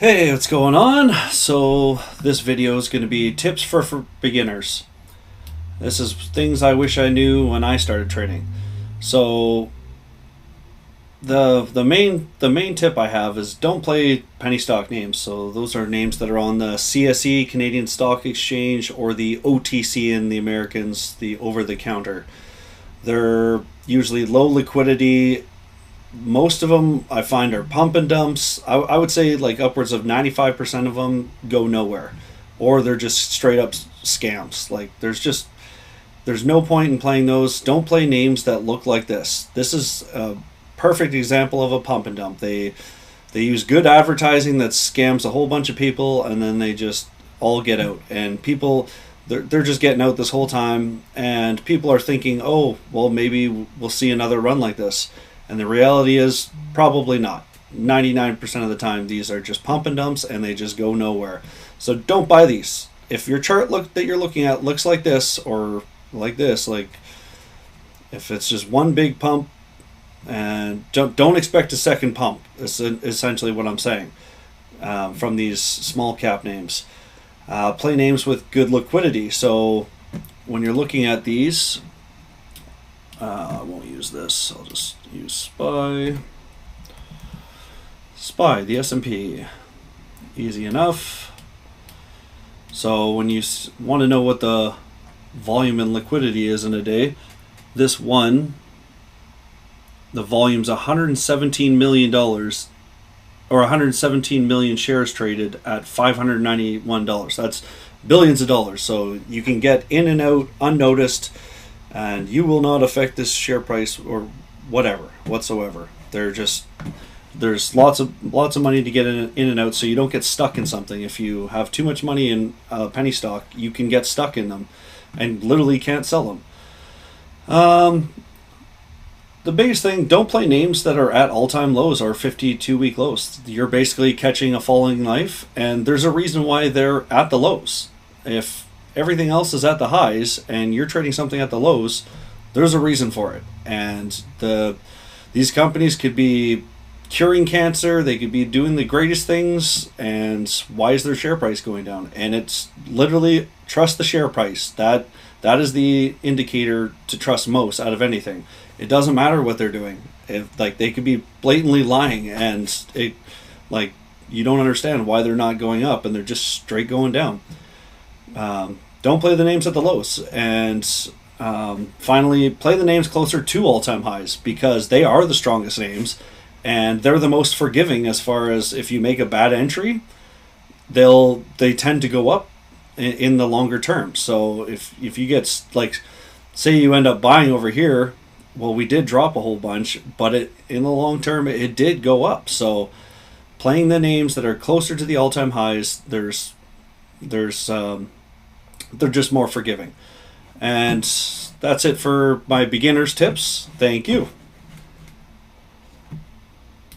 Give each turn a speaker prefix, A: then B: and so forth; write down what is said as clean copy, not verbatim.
A: Hey, what's going on? So this video is going to be tips for beginners. This is things I wish I knew when I started trading. So the main tip I have is don't play penny stock names. So those are names that are on the CSE, Canadian Stock Exchange, or the OTC in the Americans, the over the counter. They're usually low liquidity. Most of them I find are pump and dumps. I would say like upwards of 95% of them go nowhere, or they're just straight up scams. Like there's no point in playing those. Don't play names that look like this. This is a perfect example of a pump and dump. They use good advertising that scams a whole bunch of people, and then they just all get out, and people they're just getting out this whole time, and people are thinking, oh well, maybe we'll see another run like this. And the reality is probably not. 99% of the time, these are just pump and dumps, and they just go nowhere. So don't buy these. If your chart that you're looking at looks like this or like this, like if it's just one big pump, and don't expect a second pump. That's essentially what I'm saying from these small cap names. Play names with good liquidity. So when you're looking at these, I won't use this. I'll just use SPY. SPY, the S&P. Easy enough. So when you want to know what the volume and liquidity is in a day, this one, the volume's $117 million, or 117 million shares traded at $591. That's billions of dollars. So you can get in and out unnoticed, and you will not affect this share price or whatever whatsoever. There's lots of money to get in and out, so you don't get stuck in something. If you have too much money in penny stock, you can get stuck in them and literally can't sell them. The biggest thing, don't play names that are at all-time lows or 52-week lows. You're basically catching a falling knife, and there's a reason why they're at the lows. If everything else is at the highs and you're trading something at the lows, there's a reason for it. And these companies could be curing cancer, they could be doing the greatest things, and why is their share price going down? And it's literally trust the share price. That is the indicator to trust most out of anything. It doesn't matter what they're doing. If like they could be blatantly lying, and it like you don't understand why they're not going up and they're just straight going down. Don't play the names at the lows. And finally, play the names closer to all-time highs, because they are the strongest names, and they're the most forgiving as far as if you make a bad entry, they tend to go up in the longer term. So if you get, like, say you end up buying over here, well, we did drop a whole bunch, but in the long term it did go up. So playing the names that are closer to the all-time highs, they're just more forgiving. And that's it for my beginner's tips. Thank you.